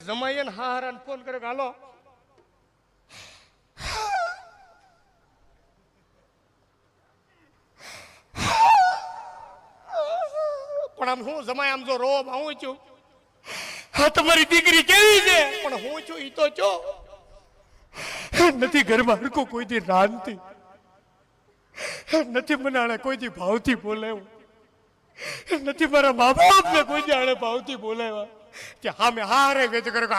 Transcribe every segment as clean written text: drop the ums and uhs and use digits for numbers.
જમાઈએ ને હારાને ફોન કર્યો કે હાલો પણ આમ હું જમાય આમ જો રો હું છું હા તમારી દીકરી કેવી છે પણ હું છું ઈ તો છો નથી ઘરમાં હરકો કોઈથી રાંધતી નથી મને આને કોઈથી ભાવથી બોલાવ્યો નથી મારા મા બાપ ને કોઈથી આને ભાવથી બોલાવ્યા કે હા મેં હારે વેચ કર્યો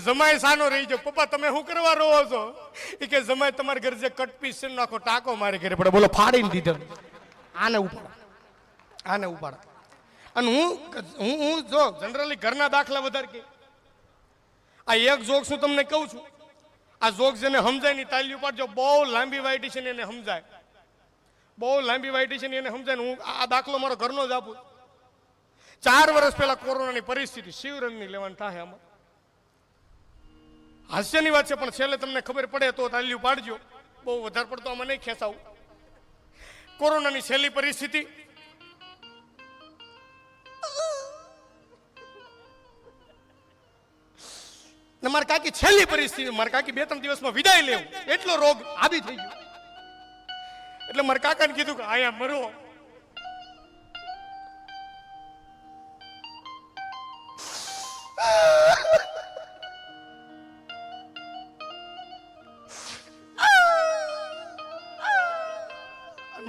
જમાય સાનો રહી જાવ પપ્પા તમે શું કરવા રહો છો એ કે જમાય તમારા ઘરે જે કટ પીસ છે નાખો ટાકો મારે ઘરે પડે બોલો ફાડીને દીધો આને ઉપાડા અને હું જો જનરલી ઘરના દાખલા વધારે કે આ એક જોક શું તમને કહું છું આ જોક જેને સમજાય ની તાલીઓ પાડજો બહુ લાંબી વાઈટી છે ને એને સમજાય બહુ લાંબી વાઈટી છે ને એને સમજાય હું આ દાખલો મારો ઘરનો જ આપું 4 વર્ષ પહેલા કોરોનાની પરિસ્થિતિ શિવરંગની લેવાનું થાય આમાં હાસ્યની વાત છે પણ છેલ્લે તમને ખબર પડે તો તાલીઓ પાડજો બહુ વધારે પડતો આમાં નહીં ખેંચાવું કોરોનાની છેલ્લી પરિસ્થિતિ મારા કાકી છેલ્લી પરિસ્થિતિ મારા કાકી 2-3 દિવસમાં વિદાય લેવું એટલો રોગ આદિ થઈ ગયો એટલે મારા કાકાને કીધું કે આયા મરો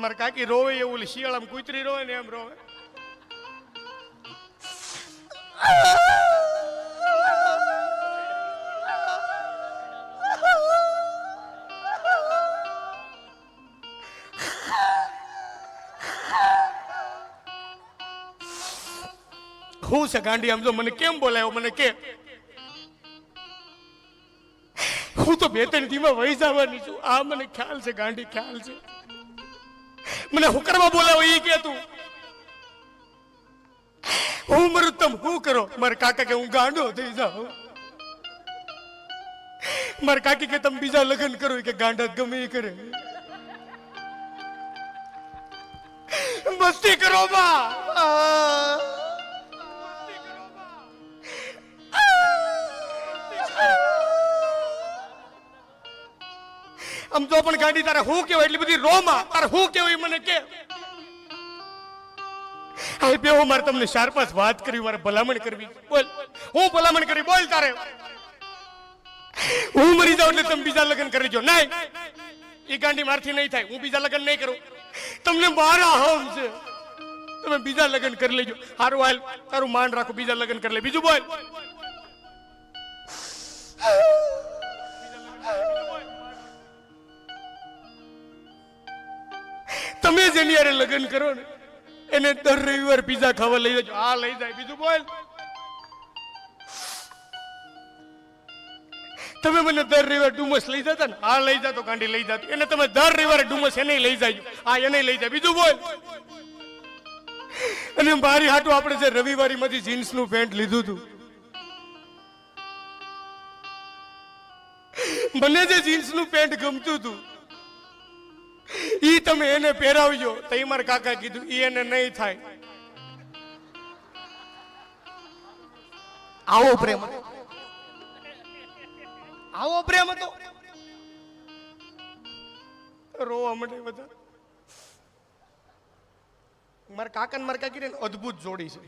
મારા કાકી રોવે એવું શિયાળામાં કૂતરી રોવે ને એમ રોવે હું છે ગાંડી આમ જો મને કેમ બોલાયો મને કે હું તો 2-3 દીમાં વહી જવાની છું આ મને ખ્યાલ છે ગાંડી ખ્યાલ છે મને હું કરવા બોલાવો ઈ કે તું હું મરું તમ હું કરો મારા કાકા કે હું ગાંડો થઈ જાઉં મારા કાકી કે તમે બીજા લગ્ન કરો કે ગાંડા ગમે એ કરે મસ્તી કરો બા આમ તો પણ ગાંડી તારે હું કેવાય એટલી બધી રોમાં તારે હું કેવાય મને કે આ બે હું મારે તમને 4-5 વાત કરવી મારે ભલામણ કરવી બોલ હું ભલામણ કરી બોલ તારે હું મરી જાઉં એટલે તમે બીજા લગ્ન કરી જો નહીં એ ગાંડી મારથી નહીં થાય હું બીજા લગ્ન નહીં કરું તમને મારા હમ છે તમે બીજા લગ્ન કરી લેજો હારું હાલ તારું માન રાખો બીજા લગ્ન કરી લે બીજું બોલ તમે જેની યારે લગ્ન કરો ને એને દર રવિવાર પીઝા ખાવા લઈ જજો આ લઈ જાય બીજું બોલ તમે મને દર રવિવાર ડુમસ લઈ જતા ને આ લઈ જતો ગાંડી લઈ જતો એને તમે દર રવિવારે ડુમસ એને લઈ જાય આ એને લઈ જાય બીજું બોલ અને મારી હાટું આપણે જે રવિવારી માંથી જીન્સ નું પેન્ટ લીધું હતું મને જે જીન્સ નું પેન્ટ ગમતું હતું ઈ તમે એને પહેરાવજો તો ઈ મારા કાકા કીધું ઈ એને નહીં થાય આવો પ્રેમ હતો રોવા મળે બધા મારા કાકા ને મારા કાકી ને અદ્ભુત જોડી છે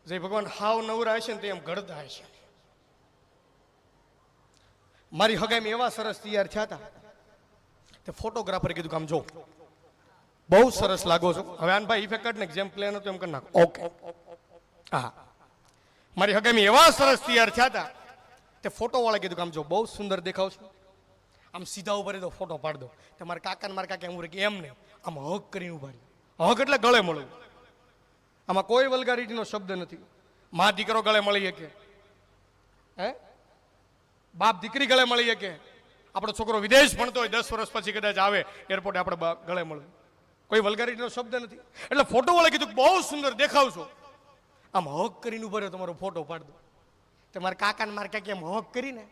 જે ભગવાન હાવ નવરા હશે ને તો એમ ઘડતા હશે મારી હગાઈમાં એવા સરસ તૈયાર થયા હતા તે ફોટોગ્રાફરે કીધું કે આમ જો બહુ સરસ લાગો છો હવે આન ભાઈ ઇફેક્ટ કાઢ ને જેમ પ્લેન હતો એમ કરી નાખો ઓકે હા મારી હગાઈમાં એવા સરસ તૈયાર થયા હતા તે ફોટો વાળા કીધું કે આમ જો બહુ સુંદર દેખાવ છો આમ સીધા ઉભા રહી દો ફોટો પાડ દો તો મારા કાકા ને મારા કાકા એમ કે એમ નહીં આમ હક કરીને ઉભા રહી હક એટલે ગળે મળવું આમાં કોઈ વલ્ગારિટીનો શબ્દ નથી મા દીકરો ગળે મળી શકે હે બાપ દીકરી ગળે મળી શકે આપણો છોકરો વિદેશ ભણતો હોય 10 વર્ષ પછી કદાચ આવે એરપોર્ટે આપણે ગળે મળે કોઈ વલ્ગારિટીનો શબ્દ નથી એટલે ફોટો વાળા કીધું બહુ સુંદર દેખાવ છો આમ હક કરીને ઉભા રહ્યો તમારો ફોટો પાડ દો તમારા કાકા ને મારા કાકી એમ હક કરીને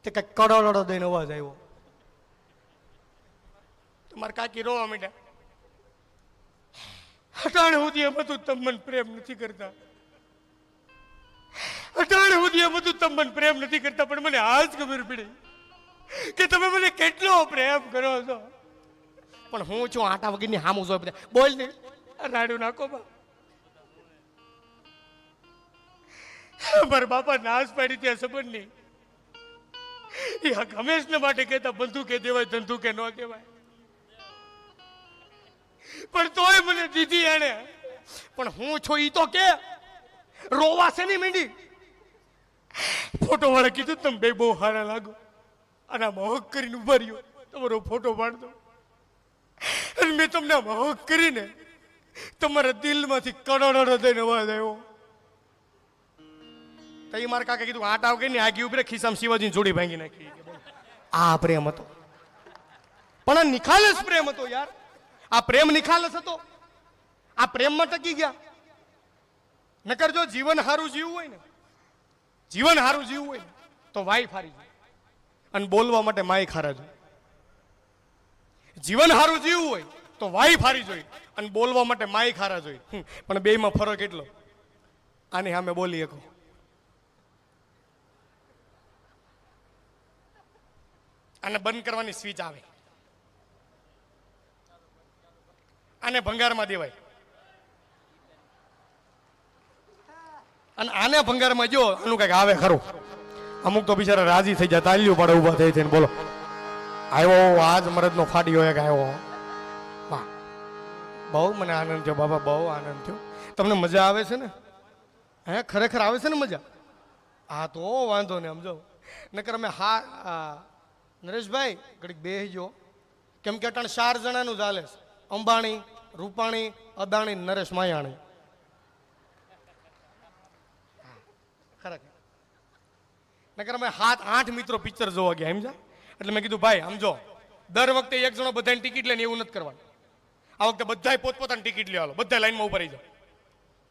તે કઈક કડોડો દઈને અવાજ આવ્યો. તમારે કાકી રોવા માંડ્યા. અટાણે સુધી એ બધું તમને પ્રેમ નથી કરતા, અટાણે સુધી એ બધું તમને પ્રેમ નથી કરતા, પણ મને આજ ખબર પડી કે તમે મને કેટલો પ્રેમ કરો છો. પણ હું છું આટા વગરની હામું જોઈ બધા બોલ ને રાડું નાખો બા. મારા બાપા નાશ પાડી ત્યાં સંબંધ નહીં. એ હંમેશને માટે કહેતા બંદૂકે દેવાય ધંધુકે ન દેવાય, પણ તોય મને દીધી એને. પણ હું છું ઈ તો કે રોવા છે નહીં મીંડી. ફોટો વાળા કીધું તમે બે બહુ સારા લાગો, અને આમ હક કરીને ઉભા રહ્યો, તમારો ફોટો પાડતો. અને મેં તમને આમ હક કરીને તમારા દિલમાંથી કડોડો દઈને અવાજ આવ્યો. તો એ મારા કાકા કીધું આટા વગર ની આગી ઉભી ખિસ્સામાં શિવાજીની જોડી ભાંગી નાખી. આ પ્રેમ હતો, પણ આ નિખાલસ પ્રેમ હતો યાર. આ પ્રેમ નિખાલસ હતો, આ પ્રેમમાં ટકી ગયા. નકર જો જીવન હારું જીવવું હોય ને, જીવન હારું જીવવું હોય ને તો વાઈફ હારી જોઈએ અને બોલવા માટે માઈક હારા જોઈએ. જીવન હારું જીવવું હોય તો વાઈફ હારી જોઈએ અને બોલવા માટે માઈક હારા જોઈએ. પણ બેયમાં ફરક એટલો, આની સામે બોલી શકો. આને બંધ કરવાની સ્વિચ આવે, આને ભંગારમાં દેવાય, અને આને ભંગારમાં જો આનું કઈક આવે ખરું. અમુક તો બિચારા રાજી થઈ જાય, તાલીઓ પાડે ઉભા થઈ થઈને બોલો આવ્યો આજ મરદનો ફાટ્યો એક આવ્યો. વાહ, બહુ મને આનંદ થયો બાબા, બહુ આનંદ થયો. તમને મજા આવે છે ને? હે, ખરેખર આવે છે ને મજા? હા તો વાંધો ને સમજો. નકર અમે નરેશભાઈ ઘડીક બેસજો, કેમ કે અટાણ 4 જણાનું ચાલે છે. અંબાણી, રૂપાણી, અદાણી, નરેશ માયાણી. ખરેખર નકર અમે 7-8 મિત્રો પિક્ચર જોવા ગયા સમજા. એટલે મેં કીધું ભાઈ સમજો, દર વખતે એક જણો બધાની ટિકિટ લઈને એવું નથી કરવાનું. આ વખતે બધાય પોતપોતાની ટિકિટ લેવા, બધા લાઈનમાં ઉભા રહી જાઓ.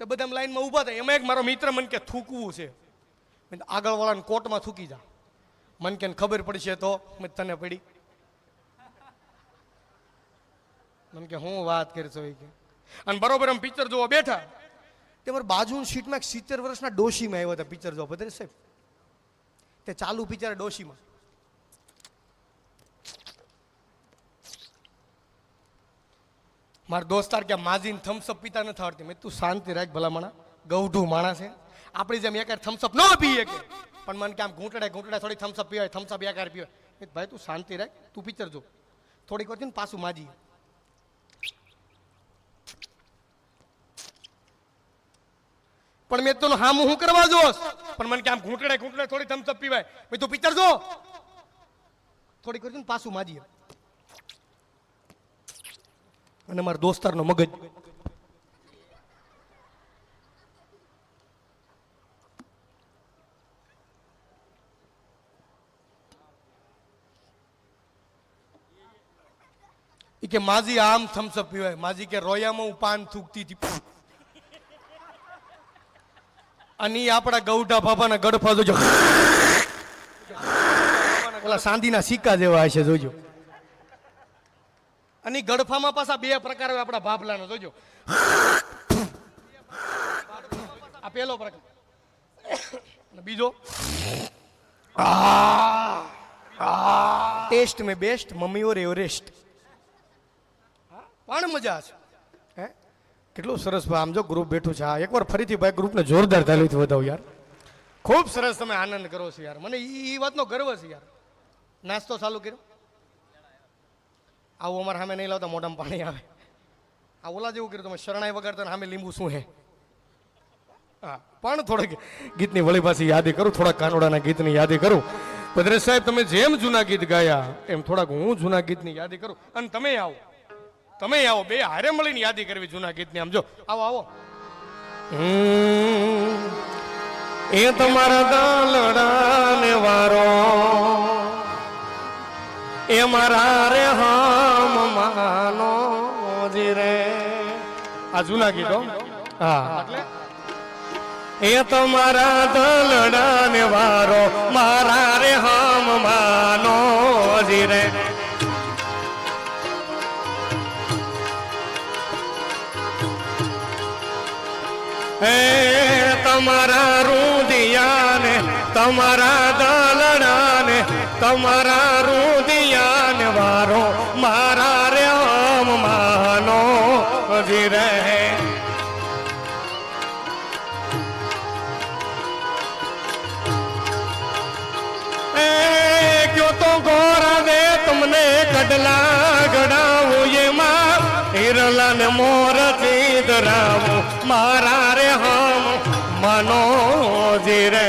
તો બધા લાઈનમાં ઉભા થાય. એમાં એક મારો મિત્ર મને કે થૂકવું છે, આગળ વાળાને કોર્ટમાં થૂકી જા. મન કે ખબર પડશે તો મેં તને પડી. મને કે હું વાત કરશો કે. અને બરોબર આમ પિક્ચર જોવા બેઠા, તે મારા બાજુની સીટમાં 70 વર્ષના ડોશીમાં આવ્યા હતા પિક્ચર જોવા. ભદ્રેશ સાહેબ તે ચાલુ પિક્ચર ડોશીમાં. મારા દોસ્તાર કે માજીને થમ્સઅપ પીતા નથી આવડતી. મેં તું શાંતિ રાખ ભલામણા, ગૌઢું માણસ છે. આપણી જેમ એક થમ્સઅપ ન પીએ કે, પણ મને કે આમ ઘૂંટડે થોડી થમ્સઅપ પીવાય, થમ્સઅપ એકાર પીવાય. ભાઈ તું શાંતિ રાખ, તું પિક્ચર જો. થોડીક વાર ને પાછું માજી. પણ મેં તો હામું હું કરવા જોશ, પણ મને કે આમ ઘૂંટડે થોડી થમ્સઅપ પીવાય. મેં તું પિક્ચર જો. થોડીક વાર ને પાછું માજી. અને મારા દોસ્તારનો મગજ કે માજી આમ થમ્સઅપ પીવાય. માજી કે રોયામાં હું પાન થૂકતી હતી. અને આપણા ગૌઢા બાબાના ગડફા જોજો, ઓલા ચાંદીના સિક્કા જેવા હશે જોજો. અને ગડફામાં પાછા 2 પ્રકાર હોય આપણા બાપલાનો જોજો. આ પહેલો પ્રકાર, બીજો ટેસ્ટ મે બેસ્ટ, મમ્મી ઓર એવરેસ્ટ. પણ મજા છે. હે, કેટલું સરસ ભાઈ. આમ જો ગ્રુપ બેઠું છે. એકવાર ફરીથી ભાઈ ગ્રુપને જોરદાર તાલીથી વધાવો યાર. ખૂબ સરસ તમે આનંદ કરો છો યાર. મને એ વાતનો ગર્વ છે યાર. નાસ્તો ચાલુ કર્યો, આવું અમારે સામે નહીં લાવતા, મોઢામાં પાણી આવે. આ ઓલા જેવું કર્યું તમે શરણાઈ વગાડતા સામે લીંબુ શું હે. હા, પણ થોડાક ગીતની વળી પાછી યાદી કરું, થોડાક કાનોડાના ગીતની યાદી કરું. ભદ્રેશ સાહેબ તમે જેમ જૂના ગીત ગાયા એમ થોડાક હું જૂના ગીતની યાદી કરું. અને તમે આવો, બે હારે મળીને યાદી કરવી જૂના ગીતની. આમ જો આવો. એ તમારા દાલડાને વારો, એ મારા રે હમ માનો જી રે. આ જૂના ગીતો. હા, એટલે એ તમારા દલડાને વારો, મારા રે હમ જી રે હે તમારા રૂદિયાને તમારા દલડાને તમારા રૂદિયાને વારો મારા રામ માનો જી રે क्यों तो गोरा दे तुमने कडला गड़ाओ ये माँ हिरला ने मोर चीत राम मारा रे हम मनो जी रे